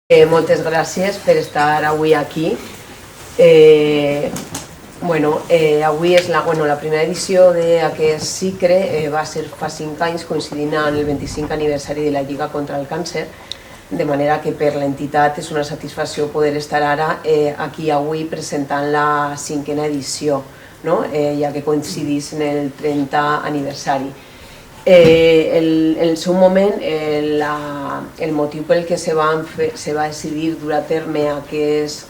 Moltes gràcies per estar avui aquí. Avui és la primera edició d'aquest cicle, va ser fa 5 anys, coincidint amb el 25 aniversari de la Lliga contra el Càncer, de manera que per l'entitat és una satisfacció poder estar ara aquí avui presentant la 5a edició, no? Ja que coincidís en el 30 aniversari. En el seu moment, el motiu pel que se va decidir dur a terme aquest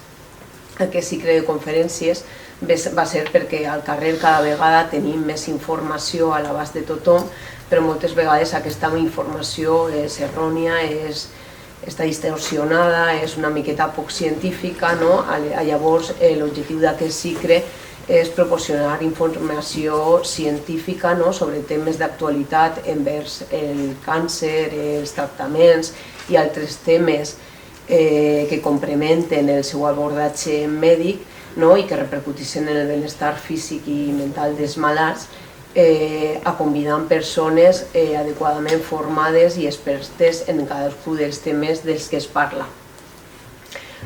cicle de conferències va ser perquè al carrer cada vegada tenim més informació a l'abast de tothom, però moltes vegades aquesta informació és errònia, està distorsionada, és una miqueta poc científica, no? Llavors l'objectiu d'aquest cicle és proporcionar informació científica sobre temes d'actualitat envers el càncer, els tractaments i altres temes que complementen el seu abordatge mèdic i que repercuteixen en el benestar físic i mental dels malalts, convidant persones adequadament formades i expertes en cadascun dels temes dels que es parla.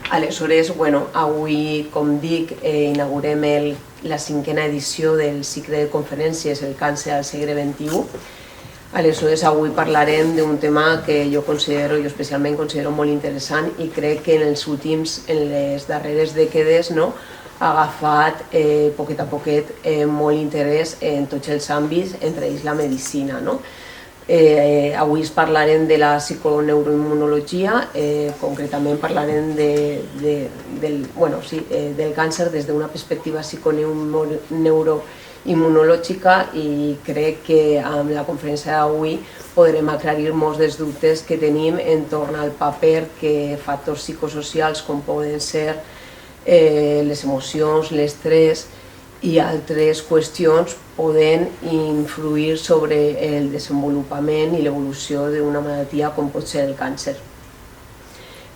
Aleshores, avui, com dic, inaugurem la 5a edició del cicle de conferències El càncer al segle XXI. Aleshores, avui parlarem d'un tema que jo especialment considero molt interessant i crec que en les darreres dècades ha agafat poquet a poquet molt interès en tots els àmbits, entre ells la medicina. Avui parlarem de la psiconeuroimmunologia, concretament parlarem del càncer des d'una perspectiva psiconeuroimmunològica i crec que amb la conferència d'avui podrem aclarir molts dels dubtes que tenim entorn al paper que factors psicosocials com poden ser les emocions, l'estrès i altres qüestions poden influir sobre el desenvolupament i l'evolució d'una malaltia com pot ser el càncer.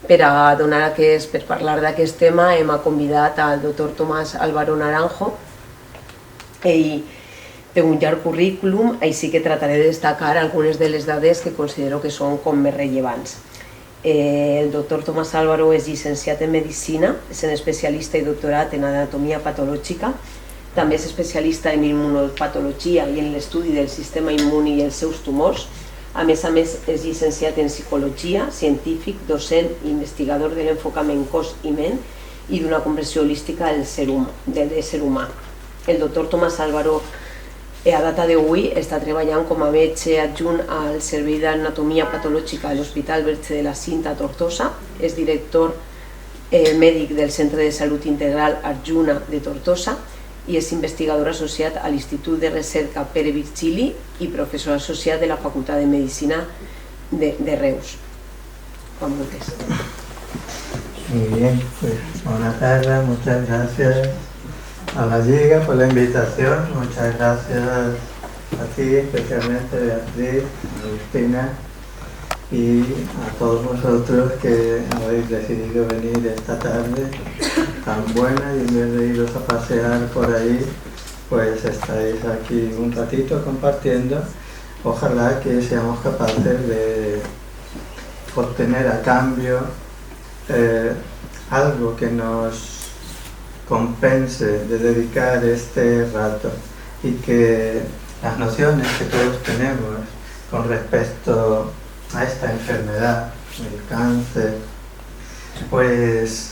Per parlar d'aquest tema hem convidat al Dr. Tomás Álvaro Naranjo. Ell té un llarg currículum, així que trataré de destacar algunes de les dades que considero que són com més rellevants. El Dr. Tomás Álvaro és llicenciat en Medicina, és especialista i doctorat en anatomia patològica, també és especialista en immunopatologia i en l'estudi del sistema immune i els seus tumors. A més, és llicenciat en psicologia, científic, docent i investigador de l'enfocament cos i ment i d'una comprensió holística de l'ésser humà. El Dr. Tomás Álvaro, a data d'avui, està treballant com a metge adjunt al Servei d'Anatomia Patològica de l'Hospital Verge de la Cinta a Tortosa, és director mèdic del Centre de Salut Integral Arjuna de Tortosa i és investigador associat a l'Institut de Recerca Pere Virgili i professor associat de la Facultat de Medicina de Reus. Juan Montes. Muy bien, pues buenas tardes, muchas gracias a la Liga por la invitación, muchas gracias a ti, especialmente Beatriz, Agustina y a todos vosotros que habéis decidido venir esta tarde tan buena y en vez de iros a pasear por ahí, pues estáis aquí un ratito compartiendo. Ojalá que seamos capaces de obtener a cambio algo que nos compense de dedicar este rato y que las nociones que todos tenemos con respecto a esta enfermedad, el cáncer, pues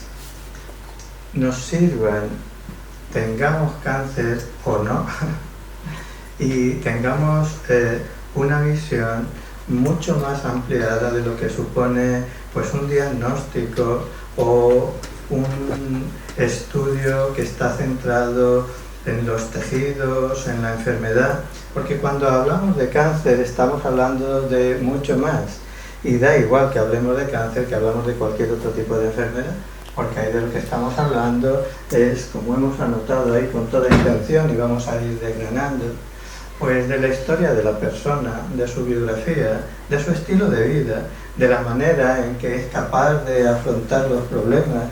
nos sirvan, tengamos cáncer o no, y tengamos una visión mucho más ampliada de lo que supone pues un diagnóstico o un estudio que está centrado en los tejidos, en la enfermedad, porque cuando hablamos de cáncer estamos hablando de mucho más y da igual que hablemos de cáncer que hablamos de cualquier otro tipo de enfermedad, porque ahí de lo que estamos hablando es, como hemos anotado ahí con toda intención y vamos a ir desgranando, pues de la historia de la persona, de su biografía, de su estilo de vida, de la manera en que es capaz de afrontar los problemas,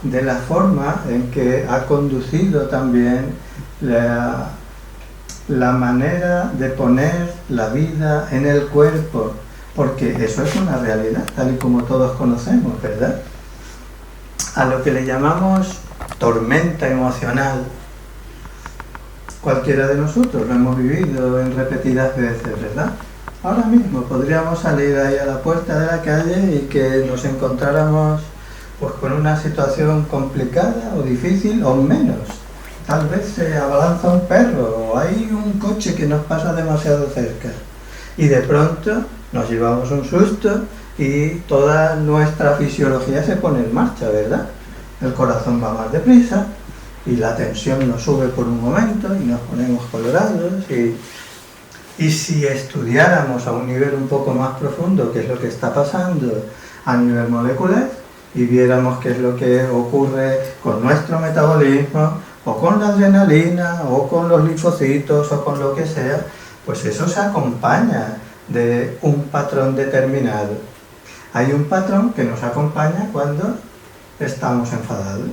de la forma en que ha conducido también la manera de poner la vida en el cuerpo, porque eso es una realidad, tal y como todos conocemos, ¿verdad? A lo que le llamamos tormenta emocional, cualquiera de nosotros lo hemos vivido en repetidas veces, ¿verdad? Ahora mismo podríamos salir ahí a la puerta de la calle y que nos encontráramos pues con una situación complicada o difícil o menos. Tal vez se abalanza un perro o hay un coche que nos pasa demasiado cerca y de pronto nos llevamos un susto y toda nuestra fisiología se pone en marcha, ¿verdad? El corazón va más deprisa y la tensión nos sube por un momento y nos ponemos colorados y si estudiáramos a un nivel un poco más profundo qué es lo que está pasando a nivel molecular y viéramos qué es lo que ocurre con nuestro metabolismo o con la adrenalina o con los linfocitos o con lo que sea, pues eso se acompaña de un patrón determinado. Hay un patrón que nos acompaña cuando estamos enfadados.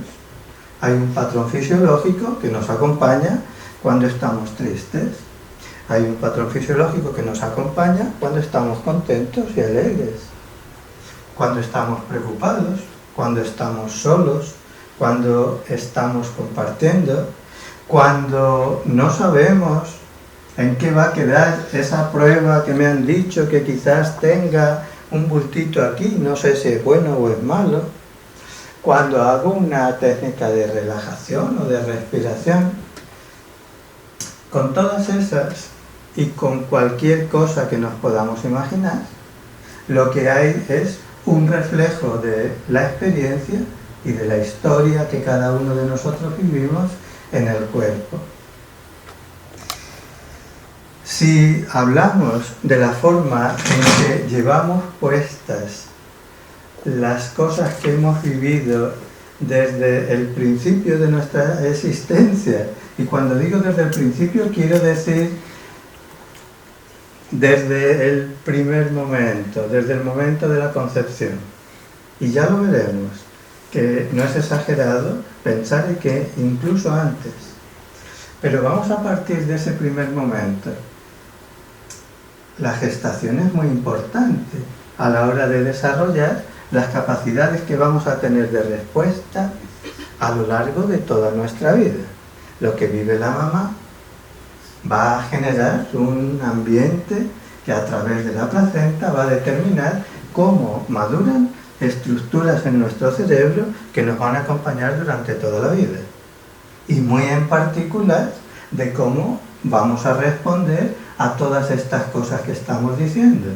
Hay un patrón fisiológico que nos acompaña cuando estamos tristes. Hay un patrón fisiológico que nos acompaña cuando estamos contentos y alegres. Cuando estamos preocupados, cuando estamos solos, cuando estamos compartiendo, cuando no sabemos en qué va a quedar esa prueba que me han dicho que quizás tenga un bultito aquí, no sé si es bueno o es malo, cuando hago una técnica de relajación o de respiración. Con todas esas y con cualquier cosa que nos podamos imaginar, lo que hay es un reflejo de la experiencia y de la historia que cada uno de nosotros vivimos en el cuerpo. Si hablamos de la forma en que llevamos puestas las cosas que hemos vivido desde el principio de nuestra existencia, y cuando digo desde el principio quiero decir desde el primer momento, desde el momento de la concepción, y ya lo veremos, que no es exagerado pensar en que incluso antes, pero vamos a partir de ese primer momento. La gestación es muy importante a la hora de desarrollar las capacidades que vamos a tener de respuesta a lo largo de toda nuestra vida. Lo que vive la mamá va a generar un ambiente que a través de la placenta va a determinar cómo maduran estructuras en nuestro cerebro que nos van a acompañar durante toda la vida. Y muy en particular de cómo vamos a responder a todas estas cosas que estamos diciendo.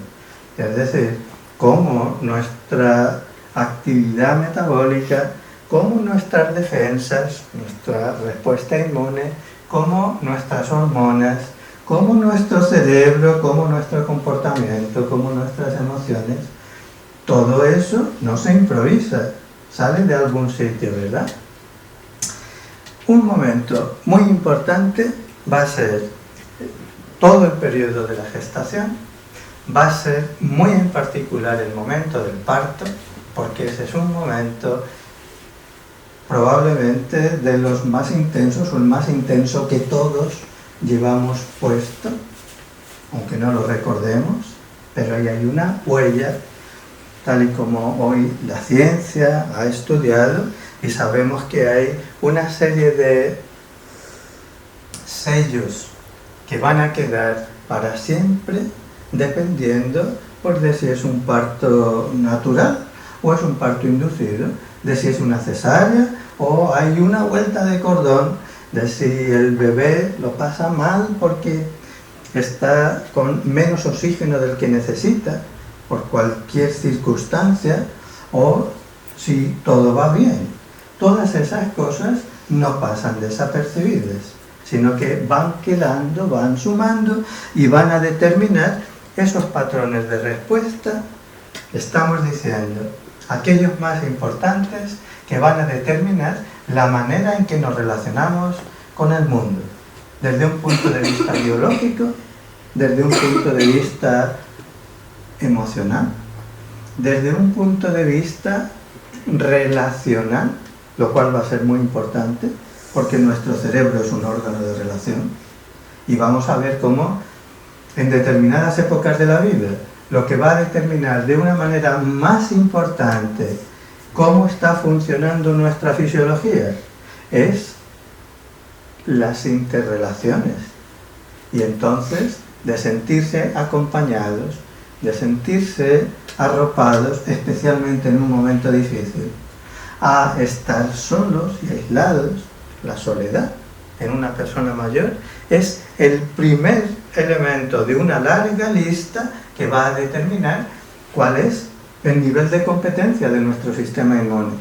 Es decir, cómo nuestra actividad metabólica, cómo nuestras defensas, nuestra respuesta inmune, cómo nuestras hormonas, cómo nuestro cerebro, cómo nuestro comportamiento, cómo nuestras emociones, todo eso no se improvisa, sale de algún sitio, ¿verdad? Un momento muy importante va a ser todo el periodo de la gestación, va a ser muy en particular el momento del parto, porque ese es un momento probablemente de los más intensos, o el más intenso que todos llevamos puesto, aunque no lo recordemos, pero ahí hay una huella, tal y como hoy la ciencia ha estudiado, y sabemos que hay una serie de sellos que van a quedar para siempre, dependiendo pues, de si es un parto natural o es un parto inducido, de si es una cesárea o hay una vuelta de cordón, de si el bebé lo pasa mal porque está con menos oxígeno del que necesita por cualquier circunstancia, o si todo va bien. Todas esas cosas no pasan desapercibidas, sino que van quedando, van sumando y van a determinar esos patrones de respuesta, estamos diciendo, aquellos más importantes que van a determinar la manera en que nos relacionamos con el mundo, desde un punto de vista biológico, desde un punto de vista emocional, desde un punto de vista relacional, lo cual va a ser muy importante, porque nuestro cerebro es un órgano de relación, y vamos a ver cómo en determinadas épocas de la vida lo que va a determinar de una manera más importante cómo está funcionando nuestra fisiología es las interrelaciones. Y entonces, de sentirse acompañados, de sentirse arropados, especialmente en un momento difícil, a estar solos y aislados. La soledad en una persona mayor es el primer elemento de una larga lista que va a determinar cuál es el nivel de competencia de nuestro sistema inmune.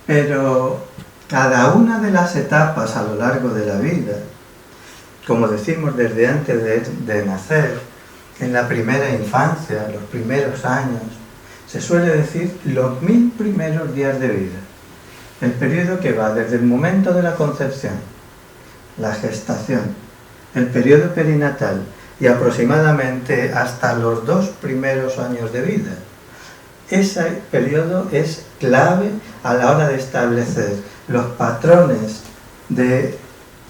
Pero cada una de las etapas a lo largo de la vida, como decimos desde antes de nacer, en la primera infancia, los primeros años, se suele decir los 1000 primeros días de vida. El periodo que va desde el momento de la concepción, la gestación, el periodo perinatal y aproximadamente hasta los 2 primeros años de vida. Ese periodo es clave a la hora de establecer los patrones de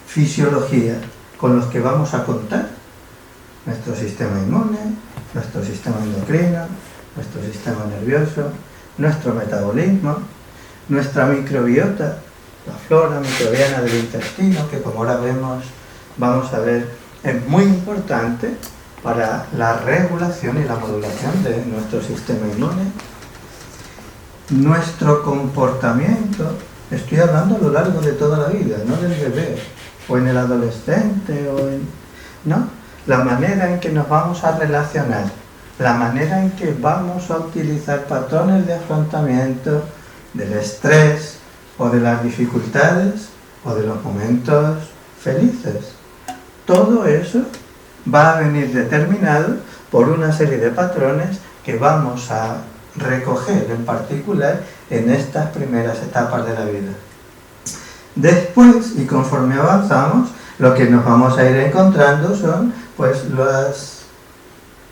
fisiología con los que vamos a contar nuestro sistema inmune, nuestro sistema endocrino, nuestro sistema nervioso, nuestro metabolismo, nuestra microbiota, la flora microbiana del intestino, que como ahora vamos a ver, es muy importante para la regulación y la modulación de nuestro sistema inmune. Nuestro comportamiento, estoy hablando a lo largo de toda la vida, no del bebé, o en el adolescente, no, la manera en que nos vamos a relacionar, la manera en que vamos a utilizar patrones de afrontamiento del estrés o de las dificultades o de los momentos felices. Todo eso va a venir determinado por una serie de patrones que vamos a recoger en particular en estas primeras etapas de la vida. Después, y conforme avanzamos, lo que nos vamos a ir encontrando son pues las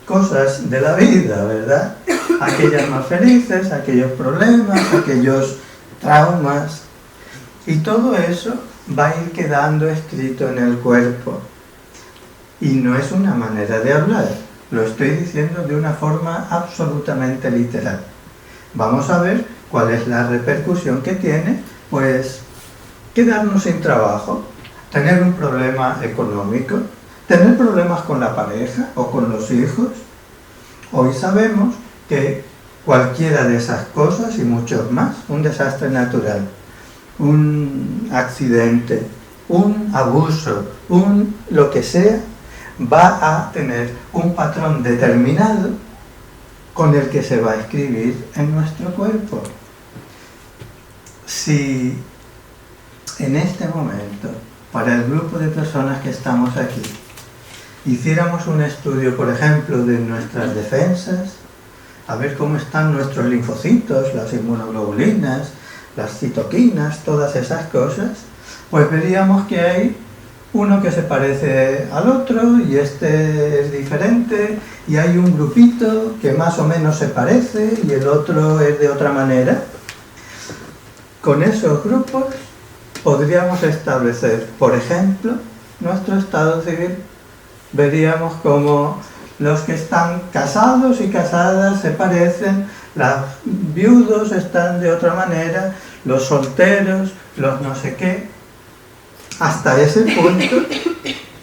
cosas de la vida, ¿verdad? Aquellas más felices, aquellos problemas, aquellos traumas, y todo eso va a ir quedando escrito en el cuerpo. Y no es una manera de hablar, lo estoy diciendo de una forma absolutamente literal. Vamos a ver cuál es la repercusión que tiene, pues, quedarnos sin trabajo, tener un problema económico, tener problemas con la pareja o con los hijos. Hoy sabemos que cualquiera de esas cosas y muchos más, un desastre natural, un accidente, un abuso, lo que sea, va a tener un patrón determinado con el que se va a escribir en nuestro cuerpo. Si en este momento, para el grupo de personas que estamos aquí, hiciéramos un estudio, por ejemplo, de nuestras defensas, a ver cómo están nuestros linfocitos, las inmunoglobulinas, las citoquinas, todas esas cosas, pues veríamos que hay uno que se parece al otro y este es diferente, y hay un grupito que más o menos se parece y el otro es de otra manera. Con esos grupos podríamos establecer, por ejemplo, nuestro estado civil. Veríamos cómo los que están casados y casadas se parecen, los viudos están de otra manera, los solteros, los no sé qué. Hasta ese punto,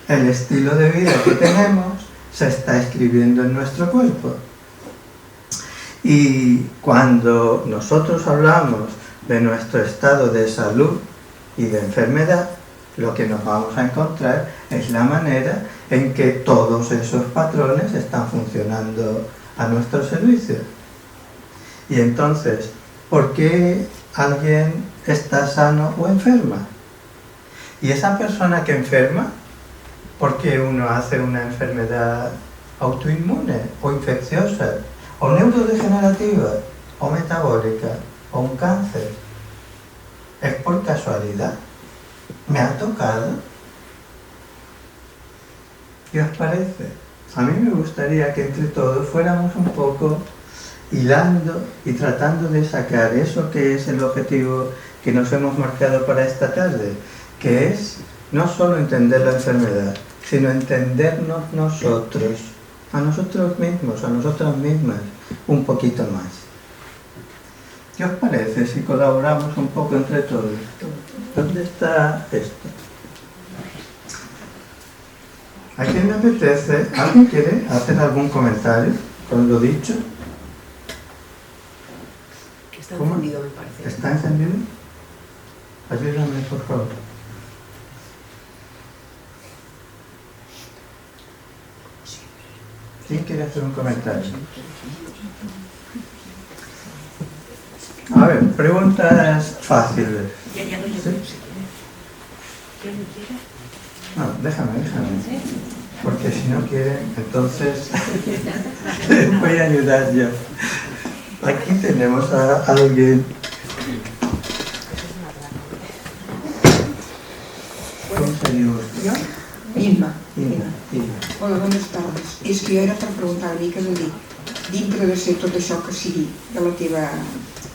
el estilo de vida que tenemos se está escribiendo en nuestro cuerpo. Y cuando nosotros hablamos de nuestro estado de salud y de enfermedad, lo que nos vamos a encontrar es la manera en que todos esos patrones están funcionando a nuestro servicio. Y entonces, ¿por qué alguien está sano o enferma? Y esa persona que enferma, ¿por qué uno hace una enfermedad autoinmune o infecciosa o neurodegenerativa o metabólica o un cáncer? ¿Es por casualidad? ¿Me ha tocado? ¿Qué os parece? A mí me gustaría que entre todos fuéramos un poco hilando y tratando de sacar eso que es el objetivo que nos hemos marcado para esta tarde, que es no solo entender la enfermedad, sino entendernos nosotros a nosotros mismos, a nosotras mismas, un poquito más. ¿Qué os parece si colaboramos un poco entre todos? ¿Dónde está esto? ¿A quién le apetece? ¿Alguien quiere hacer algún comentario con lo dicho? Está encendido, me parece. ¿Está encendido? Ayúdame, por favor. ¿Quién quiere hacer un comentario? A ver, preguntas fáciles. ¿Sí? No, déjame. Porque si no quieren, entonces les voy a ayudar yo. Aquí tenemos a alguien. ¿Cómo se diu? Jo? Imma. Hola, bones tardes. És que jo era per preguntar una mica, és a dir, dintre de ser tot això que sigui de la teva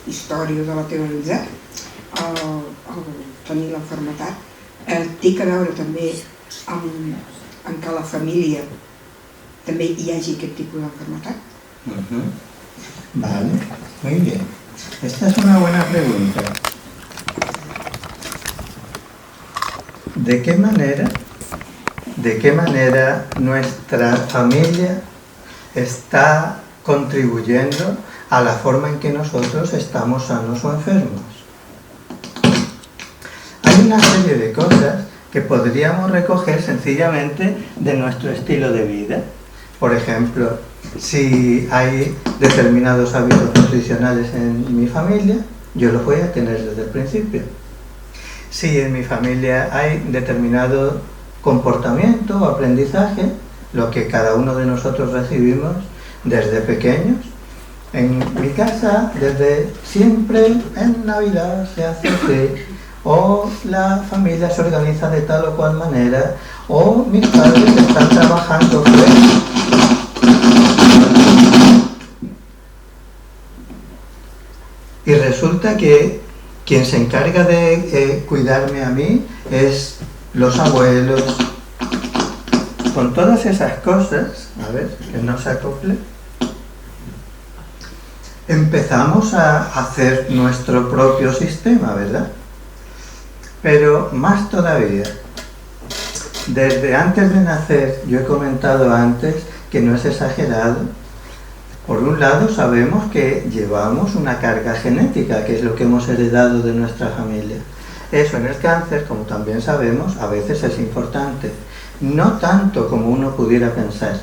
història o de la teva vida, el tenir l'enfermetat, té que veure també amb que a la família també hi hagi aquest tipus d'enfermetat? Vale, muy bien. Esta es una buena pregunta. ¿De qué manera nuestra familia está contribuyendo a la forma en que nosotros estamos sanos o enfermos? Hay una serie de cosas que podríamos recoger sencillamente de nuestro estilo de vida. Por ejemplo, si hay determinados hábitos nutricionales en mi familia, yo los voy a tener desde el principio. Si en mi familia hay determinado comportamiento o aprendizaje, lo que cada uno de nosotros recibimos desde pequeños. En mi casa, desde siempre, en Navidad se hace así, o la familia se organiza de tal o cual manera, o mis padres están trabajando fuera. Y resulta que quien se encarga de cuidarme a mí es los abuelos. Con todas esas cosas, a ver, que no se acople, empezamos a hacer nuestro propio sistema, ¿verdad? Pero más todavía, desde antes de nacer, yo he comentado antes que no es exagerado. Por un lado sabemos que llevamos una carga genética, que es lo que hemos heredado de nuestra familia. Eso en el cáncer, como también sabemos, a veces es importante. No tanto como uno pudiera pensar,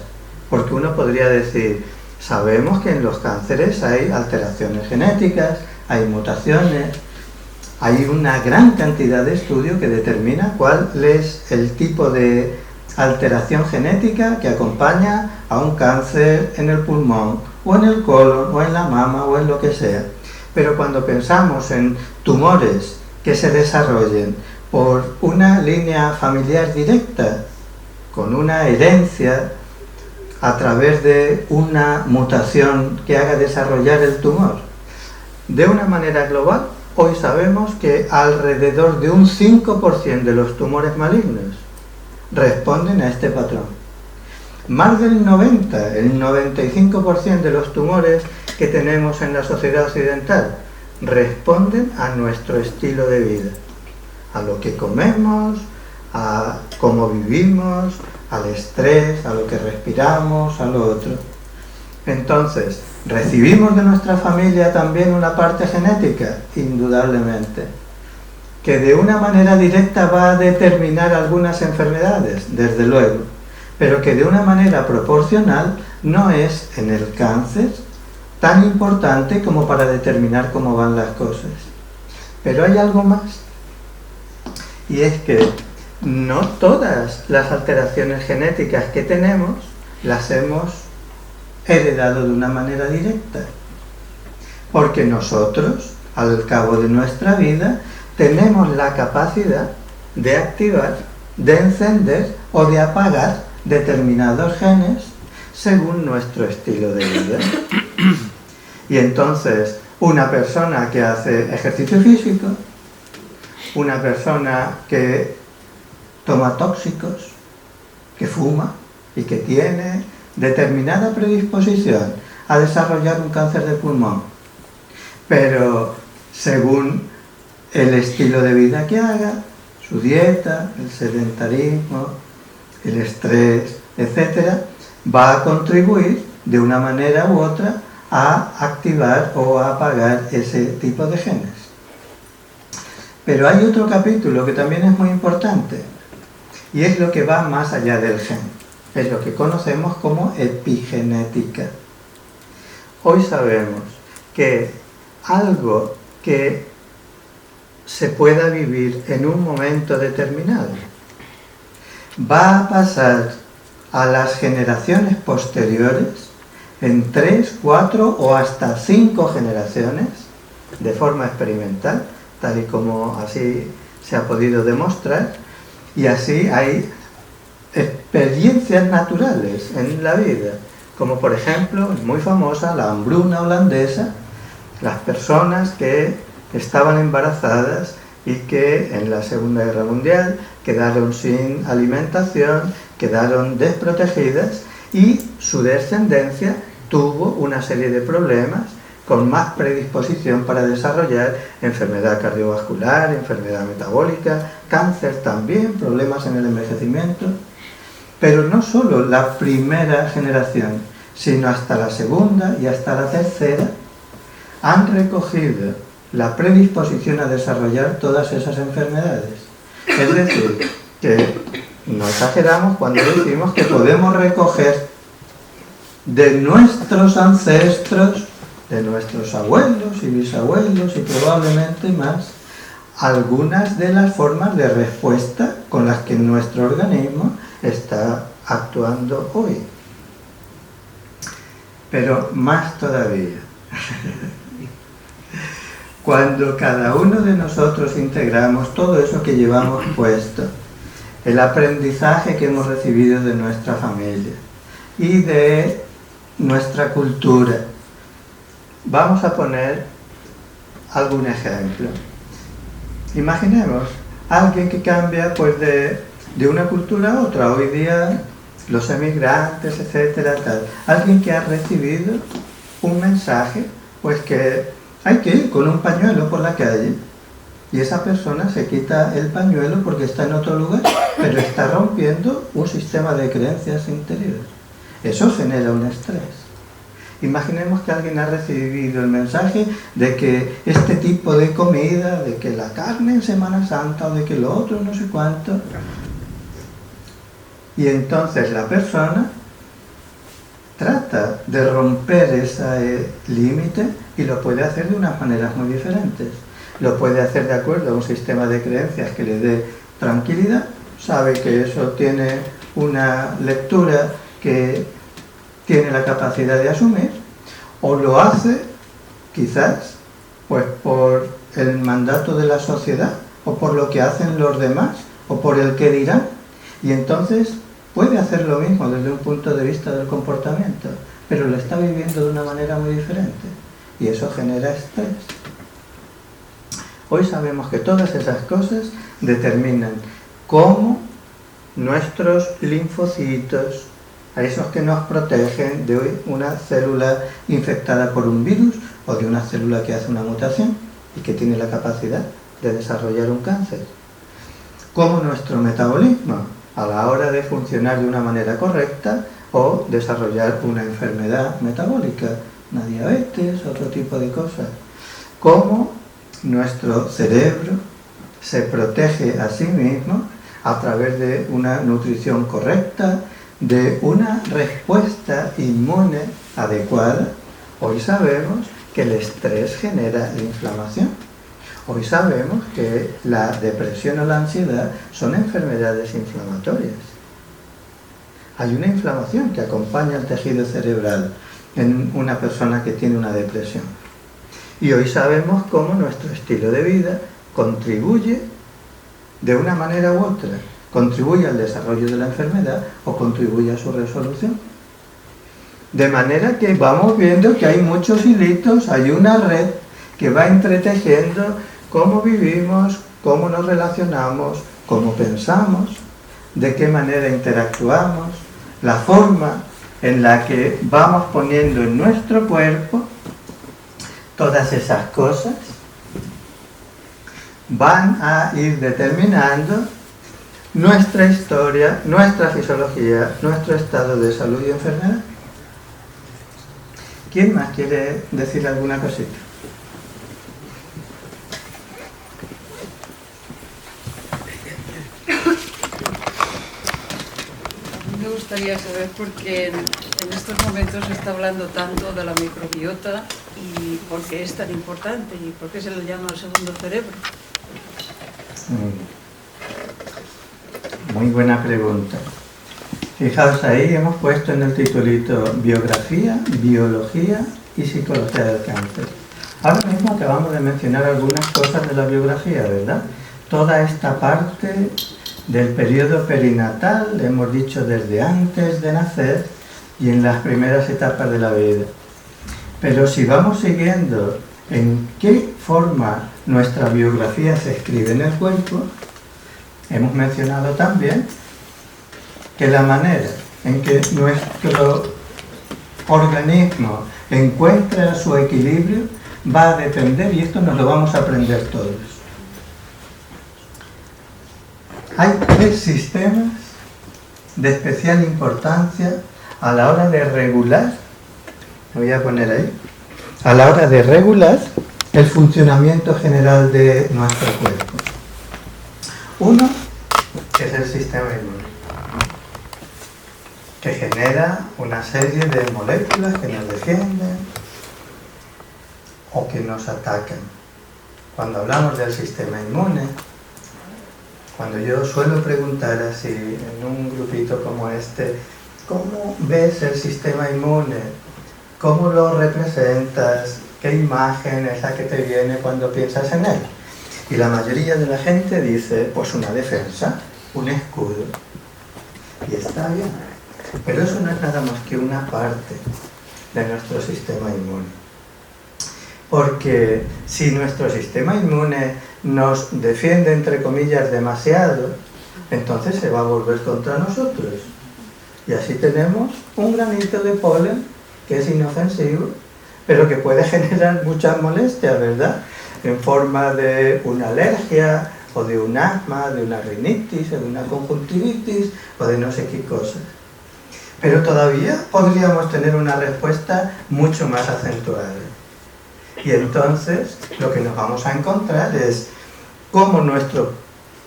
porque uno podría decir, sabemos que en los cánceres hay alteraciones genéticas, hay mutaciones, hay una gran cantidad de estudios que determina cuál es el tipo de alteración genética que acompaña a un cáncer en el pulmón, o en el colon, o en la mama, o en lo que sea. Pero cuando pensamos en tumores que se desarrollen por una línea familiar directa, con una herencia a través de una mutación que haga desarrollar el tumor, de una manera global, hoy sabemos que alrededor de un 5% de los tumores malignos responden a este patrón. Más del 90, el 95% de los tumores que tenemos en la sociedad occidental responden a nuestro estilo de vida, a lo que comemos, a cómo vivimos, al estrés, a lo que respiramos, a lo otro. Entonces, ¿recibimos de nuestra familia también una parte genética? Indudablemente. ¿Que de una manera directa va a determinar algunas enfermedades? Desde luego. Pero que de una manera proporcional no es en el cáncer tan importante como para determinar cómo van las cosas. Pero hay algo más, y es que no todas las alteraciones genéticas que tenemos las hemos heredado de una manera directa, porque nosotros, al cabo de nuestra vida, tenemos la capacidad de activar, de encender o de apagar determinados genes según nuestro estilo de vida. Y entonces, una persona que hace ejercicio físico, una persona que toma tóxicos, que fuma y que tiene determinada predisposición a desarrollar un cáncer de pulmón, pero según el estilo de vida que haga, su dieta, el sedentarismo, el estrés, etc., va a contribuir de una manera u otra a activar o a apagar ese tipo de genes. Pero hay otro capítulo que también es muy importante, y es lo que va más allá del gen, es lo que conocemos como epigenética. Hoy sabemos que algo que se pueda vivir en un momento determinado va a pasar a las generaciones posteriores en 3, 4 o hasta 5 generaciones de forma experimental, tal y como así se ha podido demostrar, y así hay experiencias naturales en la vida, como por ejemplo, muy famosa, la hambruna holandesa, las personas que estaban embarazadas y que en la Segunda Guerra Mundial quedaron sin alimentación, quedaron desprotegidas y su descendencia tuvo una serie de problemas con más predisposición para desarrollar enfermedad cardiovascular, enfermedad metabólica, cáncer también, problemas en el envejecimiento. Pero no solo la primera generación, sino hasta la segunda y hasta la tercera han recogido la predisposición a desarrollar todas esas enfermedades. Es decir, que no exageramos cuando decimos que podemos recoger de nuestros ancestros, de nuestros abuelos y bisabuelos y probablemente más, algunas de las formas de respuesta con las que nuestro organismo está actuando hoy. Pero más todavía, cuando cada uno de nosotros integramos todo eso que llevamos puesto, el aprendizaje que hemos recibido de nuestra familia y de nuestra cultura. Vamos a poner algún ejemplo. Imaginemos a alguien que cambia pues de una cultura a otra. Hoy día los emigrantes, etcétera, tal. Alguien que ha recibido un mensaje, pues que hay que ir con un pañuelo por la calle. Y esa persona se quita el pañuelo porque está en otro lugar, pero está rompiendo un sistema de creencias interiores. Eso genera un estrés. Imaginemos que alguien ha recibido el mensaje de que este tipo de comida, de que la carne en Semana Santa o de que lo otro no sé cuánto. Y entonces la persona trata de romper ese límite y lo puede hacer de unas maneras muy diferentes. Lo puede hacer de acuerdo a un sistema de creencias que le dé tranquilidad, sabe que eso tiene una lectura que tiene la capacidad de asumir, o lo hace quizás pues por el mandato de la sociedad o por lo que hacen los demás o por el que dirán, y entonces puede hacer lo mismo desde un punto de vista del comportamiento, pero lo está viviendo de una manera muy diferente y eso genera estrés. Hoy sabemos que todas esas cosas determinan cómo nuestros linfocitos, a esos que nos protegen de una célula infectada por un virus o de una célula que hace una mutación y que tiene la capacidad de desarrollar un cáncer, cómo nuestro metabolismo a la hora de funcionar de una manera correcta o desarrollar una enfermedad metabólica, una diabetes, otro tipo de cosas, cómo nuestro cerebro se protege a sí mismo a través de una nutrición correcta, de una respuesta inmune adecuada. Hoy sabemos que el estrés genera inflamación. Hoy sabemos que la depresión o la ansiedad son enfermedades inflamatorias. Hay una inflamación que acompaña al tejido cerebral en una persona que tiene una depresión. Y hoy sabemos cómo nuestro estilo de vida contribuye de una manera u otra. Contribuye al desarrollo de la enfermedad o contribuye a su resolución. De manera que vamos viendo que hay muchos hilitos, hay una red que va entretejiendo cómo vivimos, cómo nos relacionamos, cómo pensamos, de qué manera interactuamos, la forma en la que vamos poniendo en nuestro cuerpo todas esas cosas, van a ir determinando nuestra historia, nuestra fisiología, nuestro estado de salud y enfermedad. ¿Quién más quiere decir alguna cosita? Me gustaría saber por qué en estos momentos se está hablando tanto de la microbiota y por qué es tan importante y por qué se le llama el segundo cerebro. Muy buena pregunta. Fijaos, ahí hemos puesto en el titulito biografía, biología y psicología del cáncer. Ahora mismo acabamos de mencionar algunas cosas de la biografía, ¿verdad? Toda esta parte del periodo perinatal, hemos dicho desde antes de nacer y en las primeras etapas de la vida. Pero si vamos siguiendo en qué forma nuestra biografía se escribe en el cuerpo, hemos mencionado también que la manera en que nuestro organismo encuentra su equilibrio va a depender, y esto nos lo vamos a aprender todos. Hay 3 sistemas de especial importancia a la hora de regular, lo voy a poner ahí, a la hora de regular el funcionamiento general de nuestro cuerpo. Uno es el sistema inmune, que genera una serie de moléculas que nos defienden o que nos atacan. Cuando hablamos del sistema inmune, cuando yo suelo preguntar así en un grupito como este, ¿cómo ves el sistema inmune? ¿Cómo lo representas? ¿Qué imagen es la que te viene cuando piensas en él? Y la mayoría de la gente dice, pues una defensa, un escudo. Y está bien. Pero eso no es nada más que una parte de nuestro sistema inmune. Porque si nuestro sistema inmune nos defiende, entre comillas, demasiado, entonces se va a volver contra nosotros. Y así tenemos un granito de polen que es inofensivo, pero que puede generar muchas molestias, ¿verdad? En forma de una alergia, o de un asma, de una rinitis, o de una conjuntivitis, o de no sé qué cosas. Pero todavía podríamos tener una respuesta mucho más acentuada. Y entonces lo que nos vamos a encontrar es cómo nuestro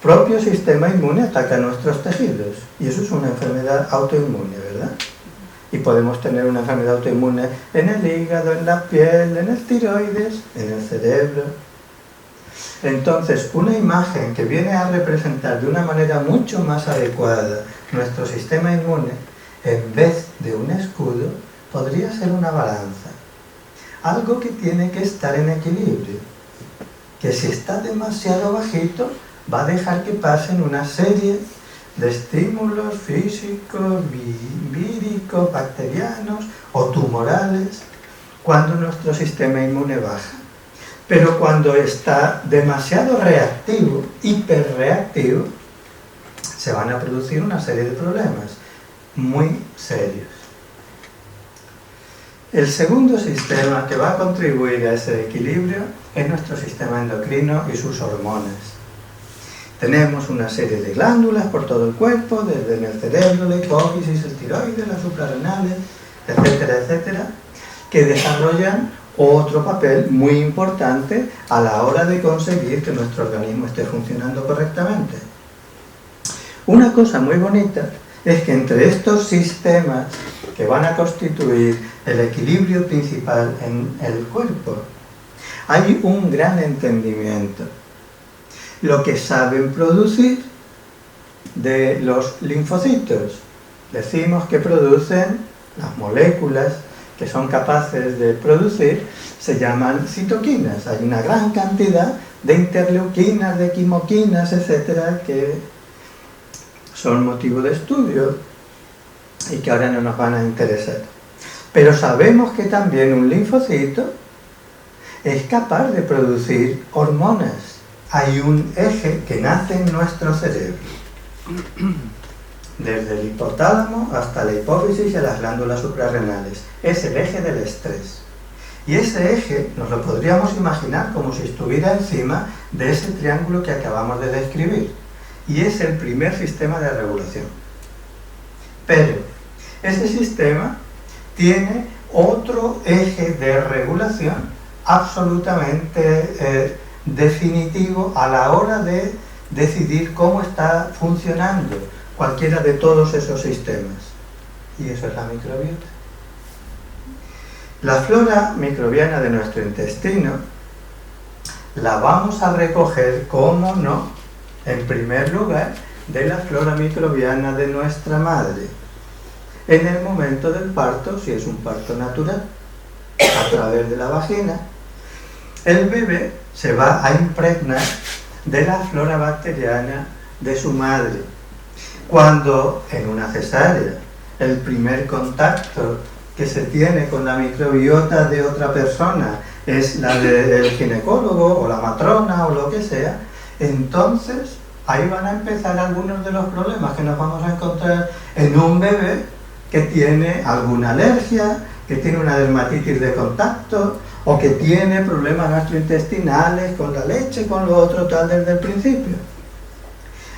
propio sistema inmune ataca nuestros tejidos. Y eso es una enfermedad autoinmune, ¿verdad? Y podemos tener una enfermedad autoinmune en el hígado, en la piel, en el tiroides, en el cerebro. Entonces, una imagen que viene a representar de una manera mucho más adecuada nuestro sistema inmune, en vez de un escudo, podría ser una balanza. Algo que tiene que estar en equilibrio, que si está demasiado bajito, va a dejar que pasen una serie de estímulos físicos, víricos, bacterianos o tumorales, cuando nuestro sistema inmune baja. Pero cuando está demasiado reactivo, hiperreactivo, se van a producir una serie de problemas muy serios. El segundo sistema que va a contribuir a ese equilibrio es nuestro sistema endocrino y sus hormonas. Tenemos una serie de glándulas por todo el cuerpo, desde en el cerebro, la hipófisis, el tiroides, las suprarrenales, etcétera, etcétera, que desarrollan otro papel muy importante a la hora de conseguir que nuestro organismo esté funcionando correctamente. Una cosa muy bonita es que entre estos sistemas que van a constituir el equilibrio principal en el cuerpo, hay un gran entendimiento. Lo que saben producir de los linfocitos. Decimos que producen las moléculas que son capaces de producir, se llaman citoquinas. Hay una gran cantidad de interleuquinas, de quimoquinas, etcétera, que son motivo de estudio y que ahora no nos van a interesar. Pero sabemos que también un linfocito es capaz de producir hormonas. Hay un eje que nace en nuestro cerebro desde el hipotálamo hasta la hipófisis y las glándulas suprarrenales. Es el eje del estrés. Y ese eje nos lo podríamos imaginar como si estuviera encima de ese triángulo que acabamos de describir. Y es el primer sistema de regulación. Pero ese sistema tiene otro eje de regulación absolutamente definitivo a la hora de decidir cómo está funcionando cualquiera de todos esos sistemas. Y eso es la microbiota. La flora microbiana de nuestro intestino la vamos a recoger, cómo no, en primer lugar, de la flora microbiana de nuestra madre, en el momento del parto, si es un parto natural, a través de la vagina. El bebé se va a impregnar de la flora bacteriana de su madre. Cuando en una cesárea el primer contacto que se tiene con la microbiota de otra persona es la del ginecólogo o la matrona o lo que sea, entonces ahí van a empezar algunos de los problemas que nos vamos a encontrar en un bebé que tiene alguna alergia, que tiene una dermatitis de contacto o que tiene problemas gastrointestinales con la leche, con lo otro tal desde el principio.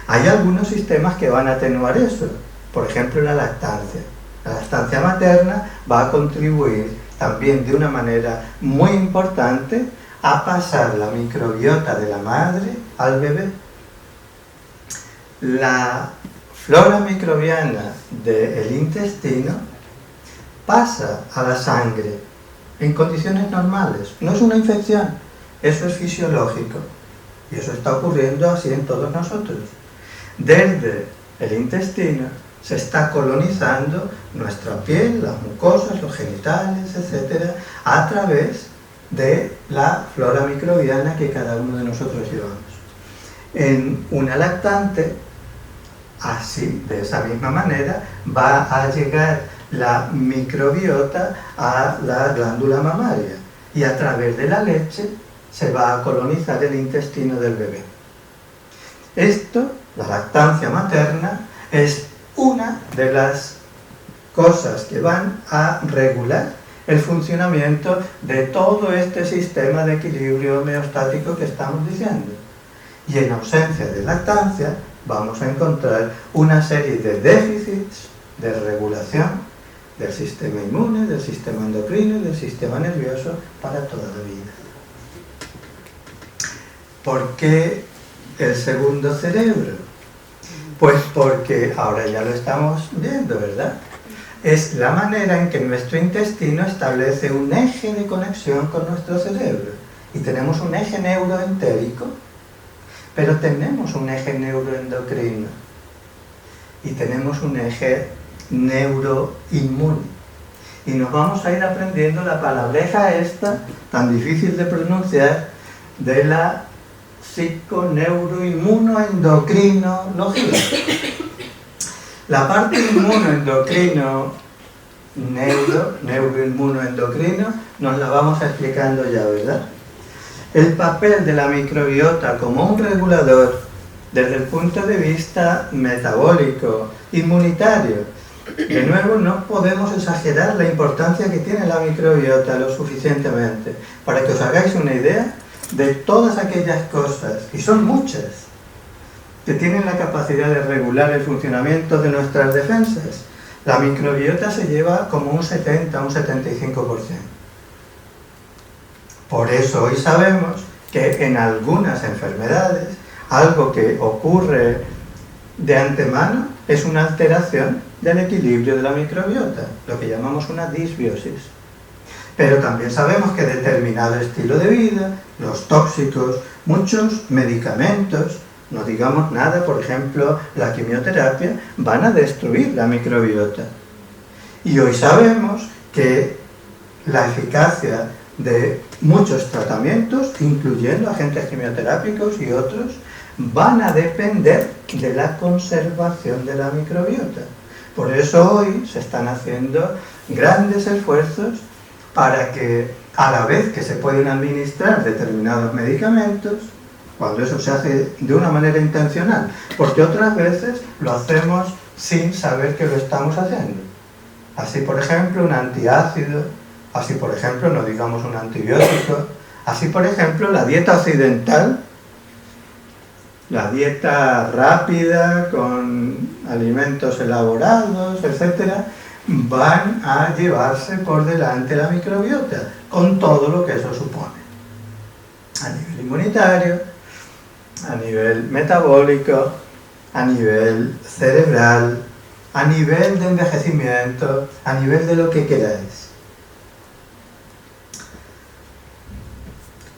Hay algunos sistemas que van a atenuar eso, por ejemplo la lactancia. La lactancia materna va a contribuir también de una manera muy importante a pasar la microbiota de la madre al bebé. La flora microbiana del intestino pasa a la sangre en condiciones normales. No es una infección, eso es fisiológico. Y eso está ocurriendo así en todos nosotros. Desde el intestino se está colonizando nuestra piel, las mucosas, los genitales, etc., a través de la flora microbiana que cada uno de nosotros llevamos. En una lactante, así, de esa misma manera, va a llegar la microbiota a la glándula mamaria y a través de la leche se va a colonizar el intestino del bebé. Esto, la lactancia materna, es una de las cosas que van a regular el funcionamiento de todo este sistema de equilibrio homeostático que estamos diciendo. Y en ausencia de lactancia vamos a encontrar una serie de déficits de regulación del sistema inmune, del sistema endocrino y del sistema nervioso para toda la vida. ¿Por qué el segundo cerebro? Pues porque ahora ya lo estamos viendo, ¿verdad? Es la manera en que nuestro intestino establece un eje de conexión con nuestro cerebro. Y tenemos un eje neuroentérico, pero tenemos un eje neuroendocrino. Y tenemos un eje neuroinmune. Y nos vamos a ir aprendiendo la palabreja esta, tan difícil de pronunciar, de la psiconeuroinmunoendocrinología. La parte inmunoendocrino, neuroinmunoendocrino, nos la vamos explicando ya, ¿verdad? El papel de la microbiota como un regulador desde el punto de vista metabólico, inmunitario. De nuevo, no podemos exagerar la importancia que tiene la microbiota lo suficientemente. Para que os hagáis una idea de todas aquellas cosas, y son muchas, que tienen la capacidad de regular el funcionamiento de nuestras defensas, la microbiota se lleva como un 70, un 75%. Por eso hoy sabemos que en algunas enfermedades, algo que ocurre de antemano es una alteración del equilibrio de la microbiota, lo que llamamos una disbiosis. Pero también sabemos que determinado estilo de vida, los tóxicos, muchos medicamentos, no digamos nada, por ejemplo, la quimioterapia, van a destruir la microbiota. Y hoy sabemos que la eficacia de muchos tratamientos, incluyendo agentes quimioterápicos y otros, van a depender de la conservación de la microbiota. Por eso hoy se están haciendo grandes esfuerzos para que, a la vez que se pueden administrar determinados medicamentos, cuando eso se hace de una manera intencional, porque otras veces lo hacemos sin saber que lo estamos haciendo. Así, por ejemplo, un antiácido, así, por ejemplo, no digamos un antibiótico, así, por ejemplo, la dieta occidental, la dieta rápida, con alimentos elaborados, etcétera, van a llevarse por delante la microbiota, con todo lo que eso supone. A nivel inmunitario, a nivel metabólico, a nivel cerebral, a nivel de envejecimiento, a nivel de lo que queráis.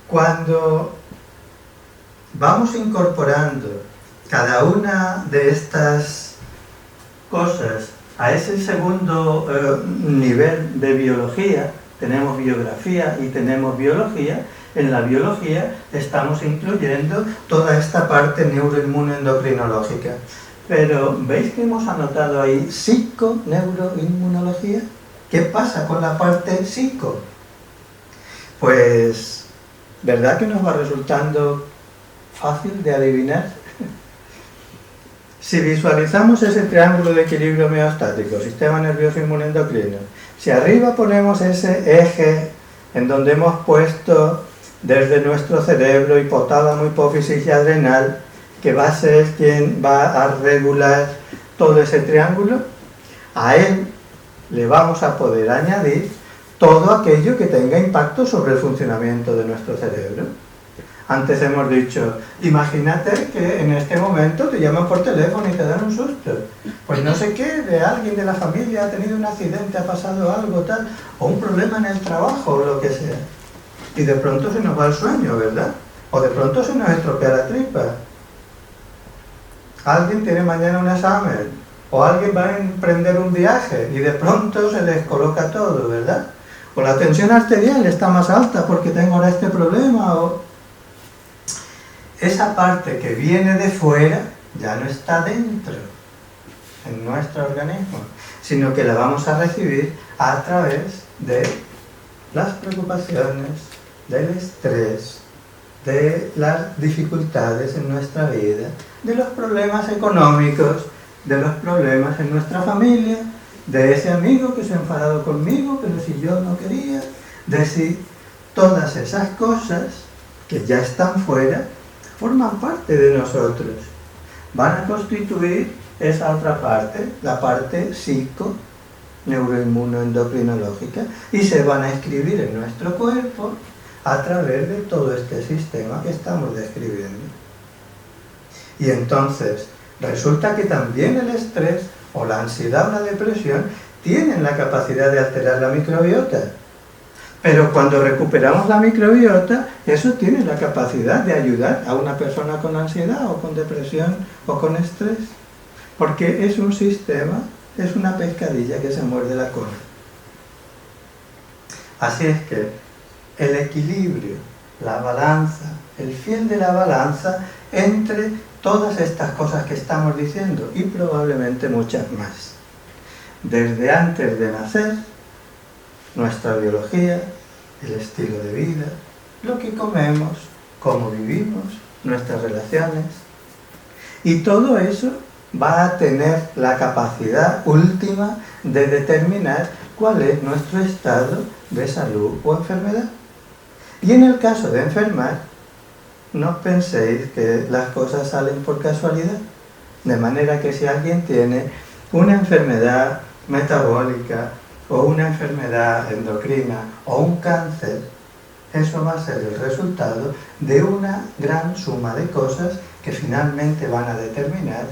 Cuando vamos incorporando cada una de estas cosas a ese segundo nivel de biología, tenemos biografía y tenemos biología. En la biología estamos incluyendo toda esta parte neuroinmunoendocrinológica. Pero ¿veis que hemos anotado ahí psiconeuroinmunología? ¿Qué pasa con la parte psico? Pues, ¿verdad que nos va resultando fácil de adivinar? Si visualizamos ese triángulo de equilibrio homeostático, sistema nervioso inmunendocrino, si arriba ponemos ese eje en donde hemos puesto desde nuestro cerebro, hipotálamo, hipófisis y adrenal, que va a ser quien va a regular todo ese triángulo, a él le vamos a poder añadir todo aquello que tenga impacto sobre el funcionamiento de nuestro cerebro. Antes hemos dicho, imagínate que en este momento te llaman por teléfono y te dan un susto. Pues no sé qué, de alguien de la familia ha tenido un accidente, ha pasado algo tal, o un problema en el trabajo o lo que sea. Y de pronto se nos va el sueño, ¿verdad? O de pronto se nos estropea la tripa. Alguien tiene mañana un examen, o alguien va a emprender un viaje y de pronto se les coloca todo, ¿verdad? O la tensión arterial está más alta porque tengo ahora este problema, o... Esa parte que viene de fuera ya no está dentro en nuestro organismo, sino que la vamos a recibir a través de las preocupaciones, del estrés, de las dificultades en nuestra vida, de los problemas económicos, de los problemas en nuestra familia, de ese amigo que se ha enfadado conmigo, pero si yo no quería, de si todas esas cosas que ya están fuera forman parte de nosotros, van a constituir esa otra parte, la parte psico-neuroinmunoendocrinológica, y se van a escribir en nuestro cuerpo a través de todo este sistema que estamos describiendo. Y entonces, resulta que también el estrés o la ansiedad o la depresión tienen la capacidad de alterar la microbiota. Pero cuando recuperamos la microbiota, eso tiene la capacidad de ayudar a una persona con ansiedad o con depresión o con estrés. Porque es un sistema, es una pescadilla que se muerde la cola. Así es que el equilibrio, la balanza, el fiel de la balanza entre todas estas cosas que estamos diciendo y probablemente muchas más. Desde antes de nacer, nuestra biología, el estilo de vida, lo que comemos, cómo vivimos, nuestras relaciones. Y todo eso va a tener la capacidad última de determinar cuál es nuestro estado de salud o enfermedad. Y en el caso de enfermar, no penséis que las cosas salen por casualidad. De manera que si alguien tiene una enfermedad metabólica, o una enfermedad endocrina, o un cáncer, eso va a ser el resultado de una gran suma de cosas que finalmente van a determinar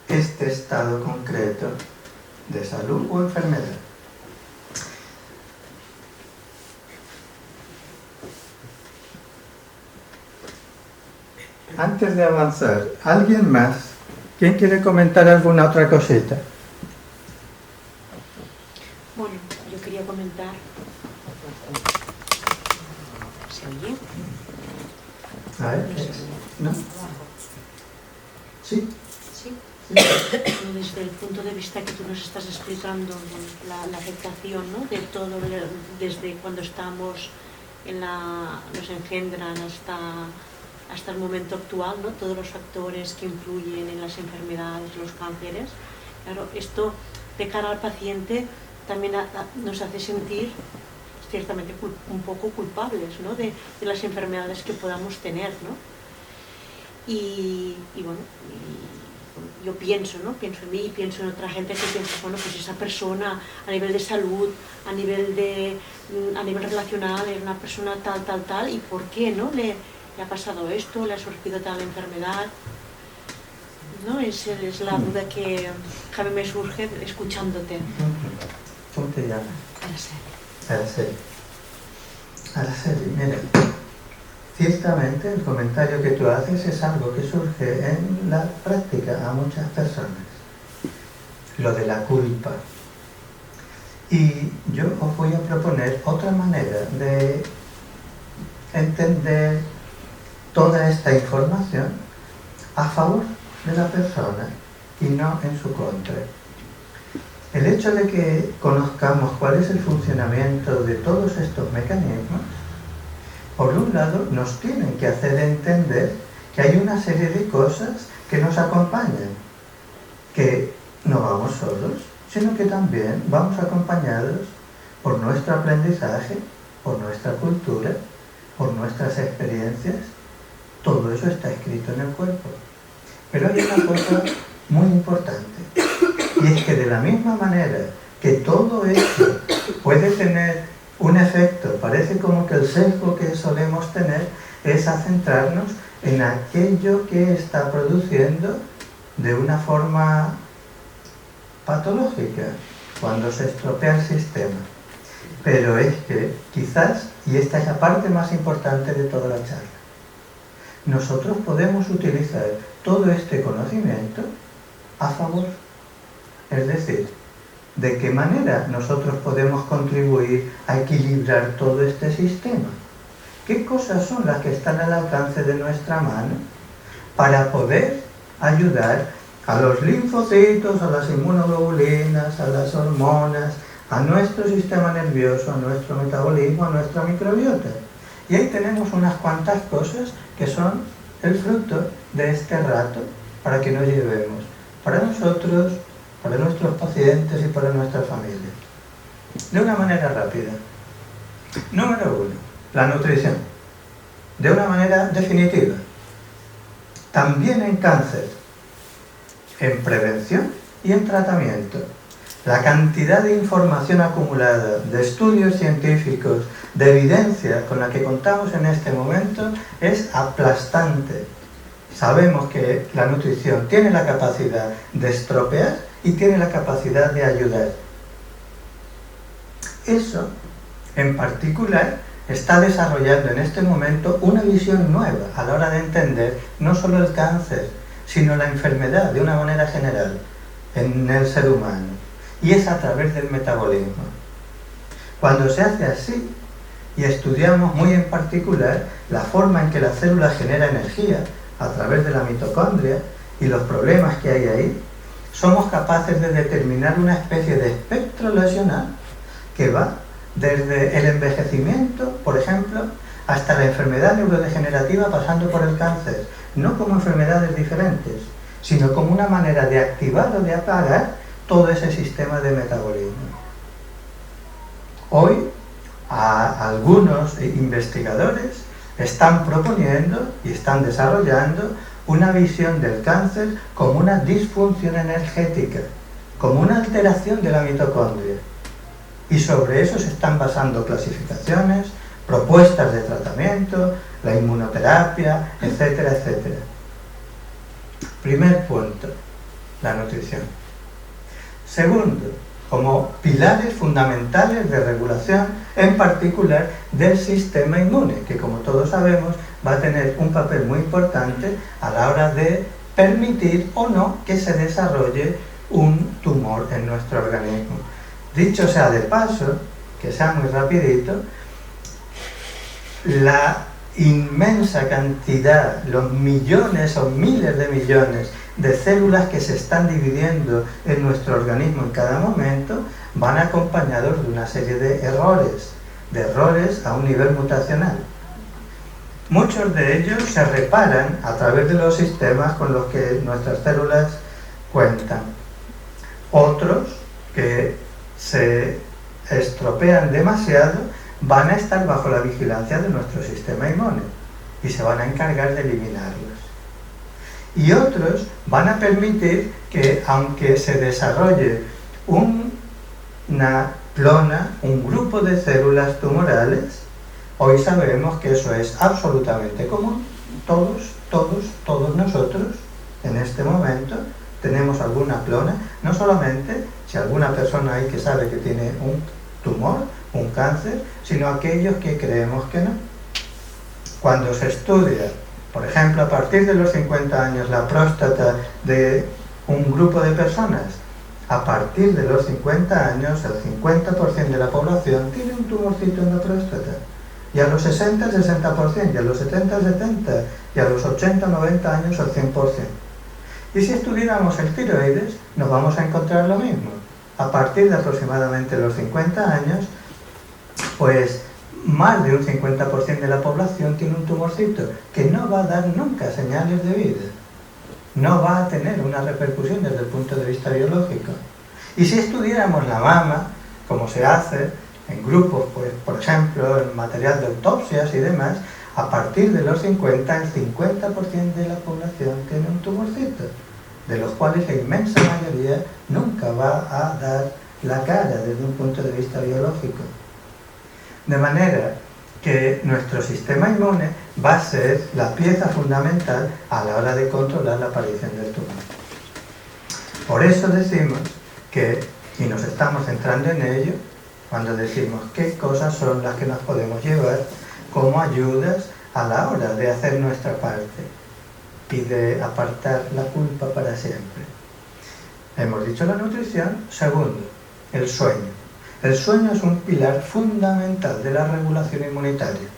este estado concreto de salud o enfermedad. Antes de avanzar, ¿alguien más? ¿Quién quiere comentar alguna otra cosita? Bueno, yo quería comentar... ¿Se oye? A ver, ¿no? ¿Sí? Sí. Desde el punto de vista que tú nos estás explicando, la afectación, ¿no?, de todo, desde cuando estamos nos engendran hasta el momento actual, ¿no? Todos los factores que influyen en las enfermedades, los cánceres. Claro, esto de cara al paciente también nos hace sentir ciertamente un poco culpables, ¿no? de las enfermedades que podamos tener, ¿no? Y bueno, yo pienso, ¿no? Pienso en mí y pienso en otra gente que piensa, bueno, pues esa persona a nivel de salud, a nivel relacional, es una persona tal, ¿y por qué, no? Le ha pasado esto, le ha surgido tal enfermedad, ¿no? Es la duda que a mí me surge escuchándote. ¿Cómo te llamas? Araceli. Araceli, mira, ciertamente el comentario que tú haces es algo que surge en la práctica a muchas personas, lo de la culpa. Y yo os voy a proponer otra manera de entender toda esta información a favor de la persona y no en su contra. El hecho de que conozcamos cuál es el funcionamiento de todos estos mecanismos, por un lado, nos tienen que hacer entender que hay una serie de cosas que nos acompañan, que no vamos solos, sino que también vamos acompañados por nuestro aprendizaje, por nuestra cultura, por nuestras experiencias. Todo eso está escrito en el cuerpo. Pero hay una cosa muy importante, y es que de la misma manera que todo esto puede tener un efecto, parece como que el sesgo que solemos tener es a centrarnos en aquello que está produciendo de una forma patológica, cuando se estropea el sistema. Pero es que quizás, y esta es la parte más importante de toda la charla, nosotros podemos utilizar todo este conocimiento a favor. Es decir, ¿de qué manera nosotros podemos contribuir a equilibrar todo este sistema? ¿Qué cosas son las que están al alcance de nuestra mano para poder ayudar a los linfocitos, a las inmunoglobulinas, a las hormonas, a nuestro sistema nervioso, a nuestro metabolismo, a nuestra microbiota? Y ahí tenemos unas cuantas cosas que son el fruto de este rato para que nos llevemos para nosotros, para nuestros pacientes y para nuestra familia. De una manera rápida. Número 1, la nutrición. De una manera definitiva. También en cáncer, en prevención y en tratamiento. La cantidad de información acumulada, de estudios científicos, de evidencia con la que contamos en este momento es aplastante. Sabemos que la nutrición tiene la capacidad de estropear y tiene la capacidad de ayudar. Eso, en particular, está desarrollando en este momento una visión nueva a la hora de entender no solo el cáncer, sino la enfermedad de una manera general en el ser humano. Y es a través del metabolismo. Cuando se hace así, y estudiamos muy en particular la forma en que la célula genera energía a través de la mitocondria y los problemas que hay ahí, somos capaces de determinar una especie de espectro lesional que va desde el envejecimiento, por ejemplo, hasta la enfermedad neurodegenerativa pasando por el cáncer, no como enfermedades diferentes, sino como una manera de activar o de apagar todo ese sistema de metabolismo. Hoy, algunos investigadores están proponiendo y están desarrollando una visión del cáncer como una disfunción energética, como una alteración de la mitocondria. Y sobre eso se están basando clasificaciones, propuestas de tratamiento, la inmunoterapia, etcétera, etcétera. Primer punto, la nutrición. Segundo, como pilares fundamentales de regulación, en particular del sistema inmune, que como todos sabemos va a tener un papel muy importante a la hora de permitir o no que se desarrolle un tumor en nuestro organismo. Dicho sea de paso, que sea muy rapidito, la inmensa cantidad, los millones o miles de millones de células que se están dividiendo en nuestro organismo en cada momento van acompañados de una serie de errores a un nivel mutacional. Muchos de ellos se reparan a través de los sistemas con los que nuestras células cuentan. Otros, que se estropean demasiado, van a estar bajo la vigilancia de nuestro sistema inmune y se van a encargar de eliminarlos. Y otros van a permitir que, aunque se desarrolle una clona, un grupo de células tumorales, hoy sabemos que eso es absolutamente común. Todos nosotros, en este momento, tenemos alguna clona, no solamente si alguna persona hay que sabe que tiene un tumor, un cáncer, sino aquellos que creemos que no. Cuando se estudia, por ejemplo, a partir de los 50 años, la próstata de un grupo de personas, a partir de los 50 años, el 50% de la población tiene un tumorcito en la próstata. Y a los 60, 60%, y a los 70, 70%, y a los 80, 90 años, el 100%. Y si estudiáramos el tiroides, nos vamos a encontrar lo mismo. A partir de aproximadamente los 50 años, pues más de un 50% de la población tiene un tumorcito que no va a dar nunca señales de vida. No va a tener una repercusión desde el punto de vista biológico. Y si estudiáramos la mama, como se hace en grupos, pues, por ejemplo, en material de autopsias y demás, a partir de los 50, el 50% de la población tiene un tumorcito, de los cuales la inmensa mayoría nunca va a dar la cara desde un punto de vista biológico. De manera que nuestro sistema inmune va a ser la pieza fundamental a la hora de controlar la aparición del tumor. Por eso decimos que, y nos estamos centrando en ello, cuando decimos qué cosas son las que nos podemos llevar como ayudas a la hora de hacer nuestra parte y de apartar la culpa para siempre. Hemos dicho la nutrición. Segundo, el sueño. El sueño es un pilar fundamental de la regulación inmunitaria.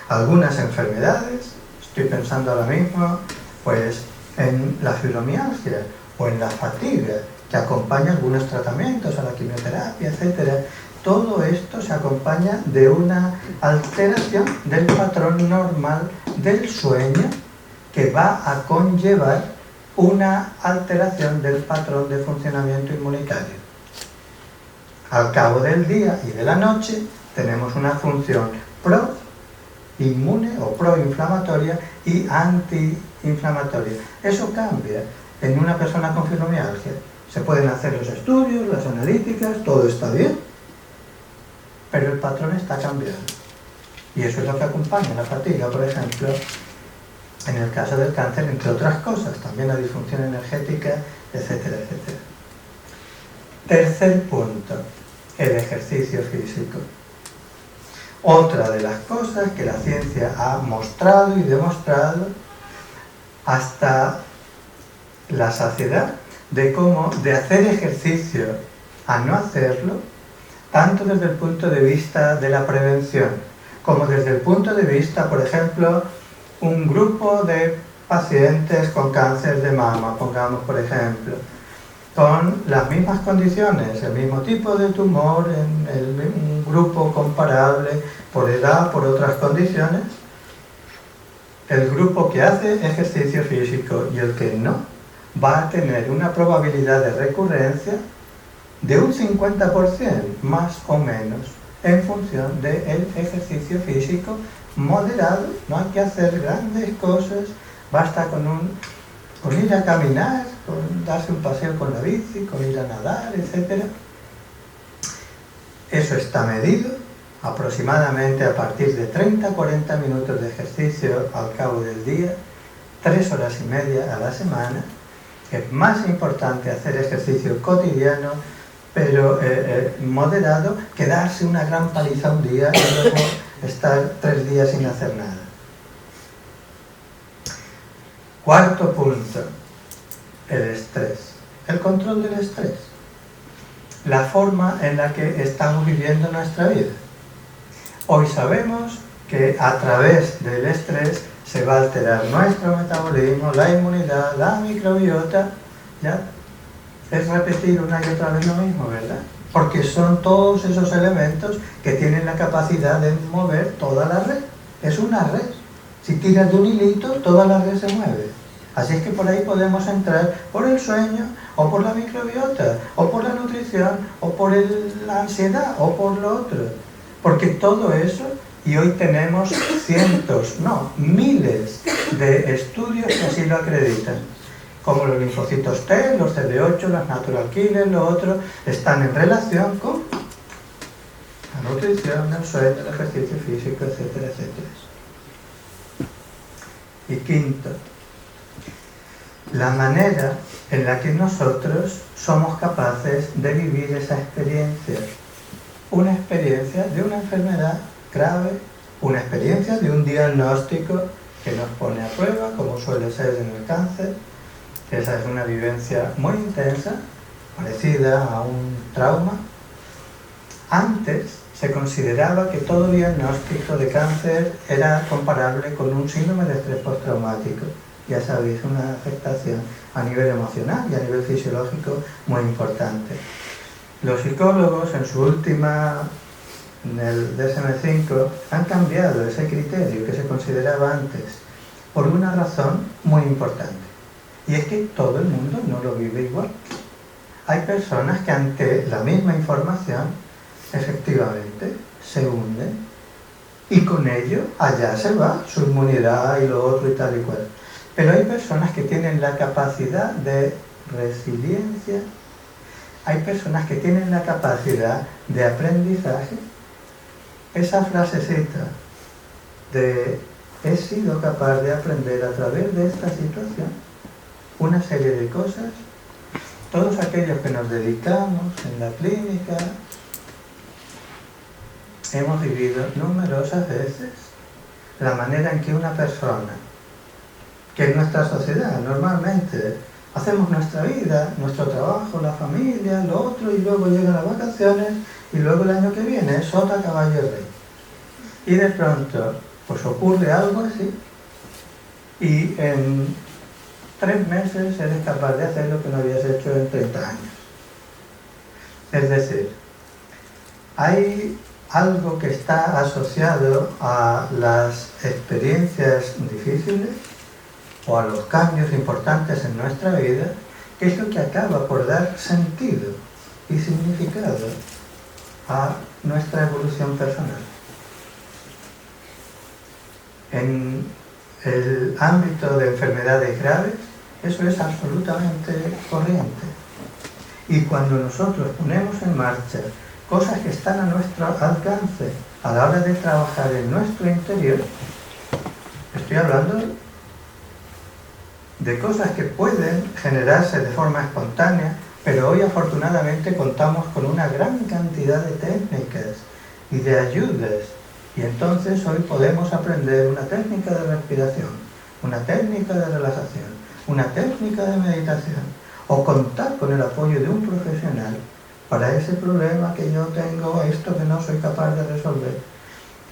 Algunas enfermedades, estoy pensando ahora mismo, pues en la fibromialgia o en la fatiga, que acompaña algunos tratamientos, a la quimioterapia, etc. Todo esto se acompaña de una alteración del patrón normal del sueño que va a conllevar una alteración del patrón de funcionamiento inmunitario. Al cabo del día y de la noche tenemos una función pro-inmune o pro-inflamatoria y anti-inflamatoria. Eso cambia en una persona con fibromialgia. Se pueden hacer los estudios, las analíticas, todo está bien, pero el patrón está cambiando. Y eso es lo que acompaña la fatiga, por ejemplo, en el caso del cáncer, entre otras cosas, también la disfunción energética, etcétera, etcétera. Tercer punto, el ejercicio físico. Otra de las cosas que la ciencia ha mostrado y demostrado hasta la saciedad, de cómo de hacer ejercicio a no hacerlo, tanto desde el punto de vista de la prevención, como desde el punto de vista, por ejemplo, un grupo de pacientes con cáncer de mama, pongamos por ejemplo, con las mismas condiciones, el mismo tipo de tumor, en un grupo comparable por edad, por otras condiciones, el grupo que hace ejercicio físico y el que no, va a tener una probabilidad de recurrencia de un 50% más o menos en función del ejercicio físico moderado. No hay que hacer grandes cosas, basta con ir a caminar, con darse un paseo con la bici, con ir a nadar, etc. Eso está medido aproximadamente a partir de 30-40 minutos de ejercicio al cabo del día, 3 horas y media a la semana. Es más importante hacer ejercicio cotidiano, pero moderado, que darse una gran paliza un día y luego estar 3 días sin hacer nada. Cuarto punto, el estrés. El control del estrés. La forma en la que estamos viviendo nuestra vida. Hoy sabemos que a través del estrés se va a alterar nuestro metabolismo, la inmunidad, la microbiota. ¿Ya? Es repetir una y otra vez lo mismo, ¿verdad? Porque son todos esos elementos que tienen la capacidad de mover toda la red. Es una red. Si tiras de un hilito, toda la red se mueve. Así es que por ahí podemos entrar por el sueño, o por la microbiota, o por la nutrición, o por la ansiedad, o por lo otro. Porque todo eso, y hoy tenemos cientos, no, miles de estudios que así lo acreditan. Como los linfocitos T, los CD8, los natural killers, lo otro, están en relación con la nutrición, el sueño, el ejercicio físico, etcétera, etcétera. Y quinto, la manera en la que nosotros somos capaces de vivir esa experiencia. Una experiencia de una enfermedad grave, una experiencia de un diagnóstico que nos pone a prueba, como suele ser en el cáncer. Esa es una vivencia muy intensa, parecida a un trauma. Antes se consideraba que todo diagnóstico de cáncer era comparable con un síndrome de estrés postraumático. Ya sabéis, una afectación a nivel emocional y a nivel fisiológico muy importante. Los psicólogos en su última, en el DSM-5, han cambiado ese criterio que se consideraba antes por una razón muy importante. Y es que todo el mundo no lo vive igual. Hay personas que ante la misma información, efectivamente, se hunden y con ello allá se va su inmunidad y lo otro y tal y cual. Pero hay personas que tienen la capacidad de resiliencia, hay personas que tienen la capacidad de aprendizaje. Esa frasecita de he sido capaz de aprender a través de esta situación una serie de cosas. Todos aquellos que nos dedicamos en la clínica hemos vivido numerosas veces la manera en que una persona, que en nuestra sociedad normalmente hacemos nuestra vida, nuestro trabajo, la familia, lo otro, y luego llegan las vacaciones, y luego el año que viene es sota, caballo y rey. Y de pronto pues ocurre algo así, y en 3 meses eres capaz de hacer lo que no habías hecho en 30 años. Es decir, hay algo que está asociado a las experiencias difíciles o a los cambios importantes en nuestra vida, que es lo que acaba por dar sentido y significado a nuestra evolución personal. En el ámbito de enfermedades graves, eso es absolutamente corriente. Y cuando nosotros ponemos en marcha cosas que están a nuestro alcance a la hora de trabajar en nuestro interior, estoy hablando de cosas que pueden generarse de forma espontánea, pero hoy afortunadamente contamos con una gran cantidad de técnicas y de ayudas, y entonces hoy podemos aprender una técnica de respiración, una técnica de relajación, una técnica de meditación, o contar con el apoyo de un profesional para ese problema que yo tengo, esto que no soy capaz de resolver.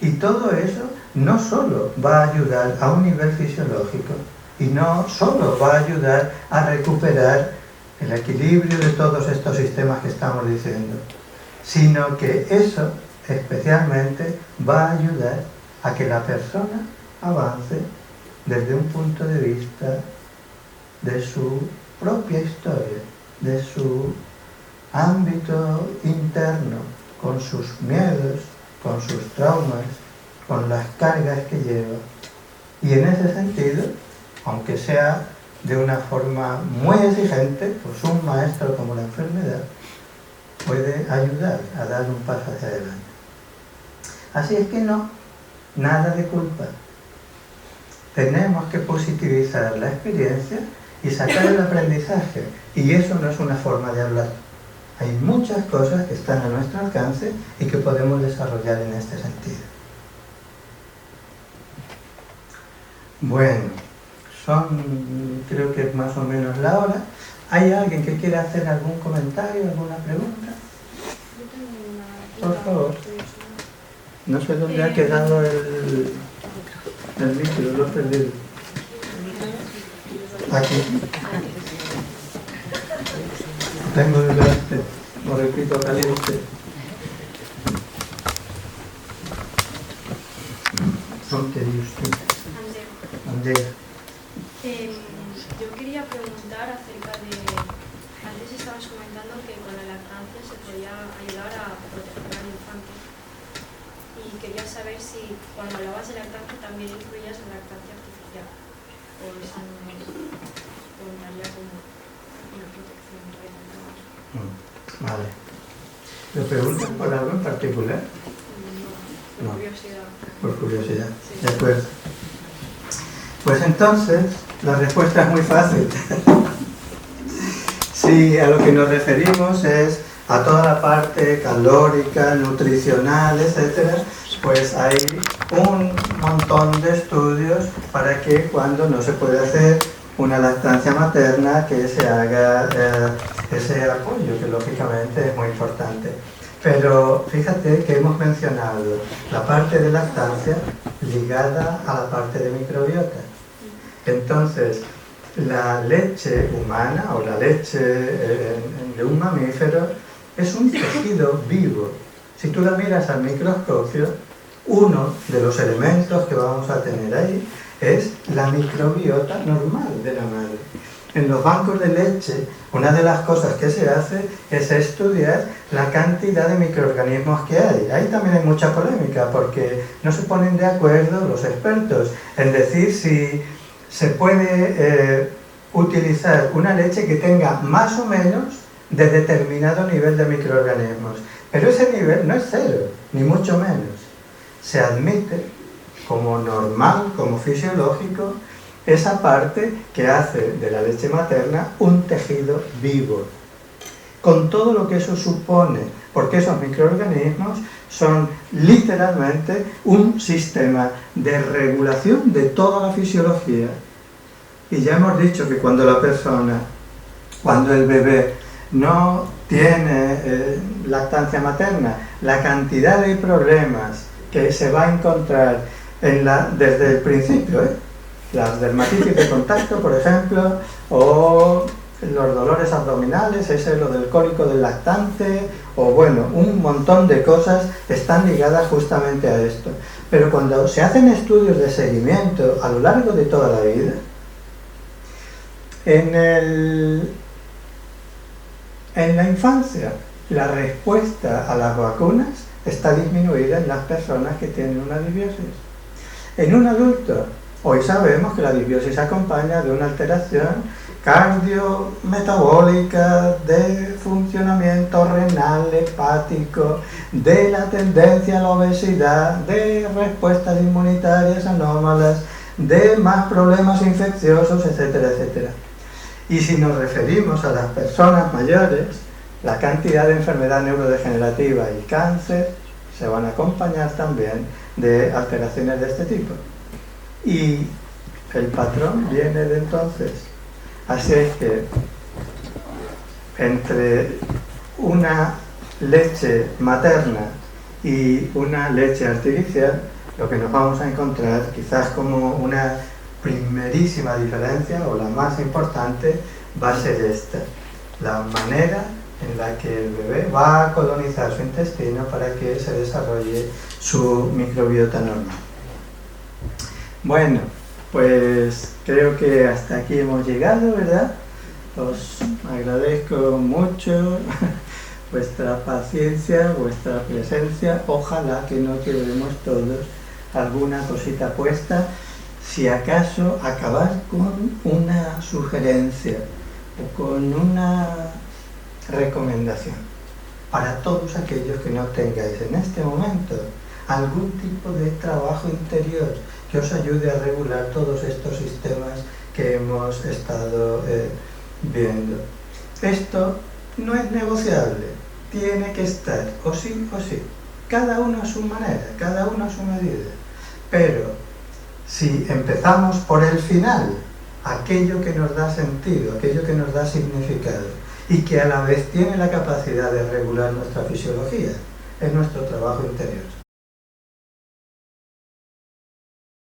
Y todo eso no solo va a ayudar a un nivel fisiológico, y no solo va a ayudar a recuperar el equilibrio de todos estos sistemas que estamos diciendo, sino que eso especialmente va a ayudar a que la persona avance desde un punto de vista de su propia historia, de su ámbito interno, con sus miedos, con sus traumas, con las cargas que lleva. Y en ese sentido, aunque sea de una forma muy exigente, pues un maestro como la enfermedad puede ayudar a dar un paso hacia adelante. Así es que no, nada de culpa. Tenemos que positivizar la experiencia y sacar el aprendizaje. Y eso no es una forma de hablar. Hay muchas cosas que están a nuestro alcance y que podemos desarrollar en este sentido. Bueno, creo que es más o menos la hora. ¿Hay alguien que quiera hacer algún comentario, alguna pregunta? Por favor. No sé dónde ha quedado el micro, lo he perdido. Aquí. Tengo delante, lo repito caliente. ¿Dónde usted? Diga. Yo quería preguntar acerca de... Antes estabas comentando que con la lactancia se podía ayudar a proteger al infante. Y quería saber si cuando hablabas de lactancia también incluías la lactancia artificial. O eso no contaría como una protección real. Vale. ¿Lo preguntas por algo en particular? No, No. por curiosidad. Por curiosidad. Sí. De acuerdo. Pues entonces, la respuesta es muy fácil. Sí, a lo que nos referimos es a toda la parte calórica, nutricional, etcétera, pues hay un montón de estudios para que cuando no se puede hacer una lactancia materna, que se haga ese apoyo, que lógicamente es muy importante. Pero fíjate que hemos mencionado la parte de lactancia ligada a la parte de microbiota. Entonces, la leche humana o la leche de un mamífero es un tejido vivo. Si tú la miras al microscopio, uno de los elementos que vamos a tener ahí es la microbiota normal de la madre. En los bancos de leche, una de las cosas que se hace es estudiar la cantidad de microorganismos que hay. Ahí también hay mucha polémica porque no se ponen de acuerdo los expertos en decir si se puede utilizar una leche que tenga más o menos de determinado nivel de microorganismos. Pero ese nivel no es cero, ni mucho menos. Se admite como normal, como fisiológico, esa parte que hace de la leche materna un tejido vivo, con todo lo que eso supone, porque esos microorganismos son literalmente un sistema de regulación de toda la fisiología. Y ya hemos dicho que cuando la persona, cuando el bebé no tiene lactancia materna, la cantidad de problemas que se va a encontrar desde el principio, las dermatitis de contacto, por ejemplo, o los dolores abdominales, ese es lo del cólico del lactante, o bueno, un montón de cosas están ligadas justamente a esto. Pero cuando se hacen estudios de seguimiento a lo largo de toda la vida, en la infancia la respuesta a las vacunas está disminuida en las personas que tienen una disbiosis. En un adulto, hoy sabemos que la disbiosis se acompaña de una alteración cardiometabólica, de funcionamiento renal, hepático, de la tendencia a la obesidad, de respuestas inmunitarias anómalas, de más problemas infecciosos, etcétera, etcétera. Y si nos referimos a las personas mayores, la cantidad de enfermedad neurodegenerativa y cáncer se van a acompañar también de alteraciones de este tipo. Y el patrón viene de entonces. Así es que entre una leche materna y una leche artificial, lo que nos vamos a encontrar quizás como una primerísima diferencia, o la más importante, va a ser esta: la manera en la que el bebé va a colonizar su intestino para que se desarrolle su microbiota normal. Bueno, pues creo que hasta aquí hemos llegado, ¿verdad? Os agradezco mucho vuestra paciencia, vuestra presencia. Ojalá que no quedemos todos alguna cosita puesta. Si acaso acabar con una sugerencia o con una recomendación para todos aquellos que no tengáis en este momento algún tipo de trabajo interior que os ayude a regular todos estos sistemas que hemos estado viendo. Esto no es negociable, tiene que estar o sí o sí, cada uno a su manera, cada uno a su medida. Pero si empezamos por el final, aquello que nos da sentido, aquello que nos da significado y que a la vez tiene la capacidad de regular nuestra fisiología, es nuestro trabajo interior.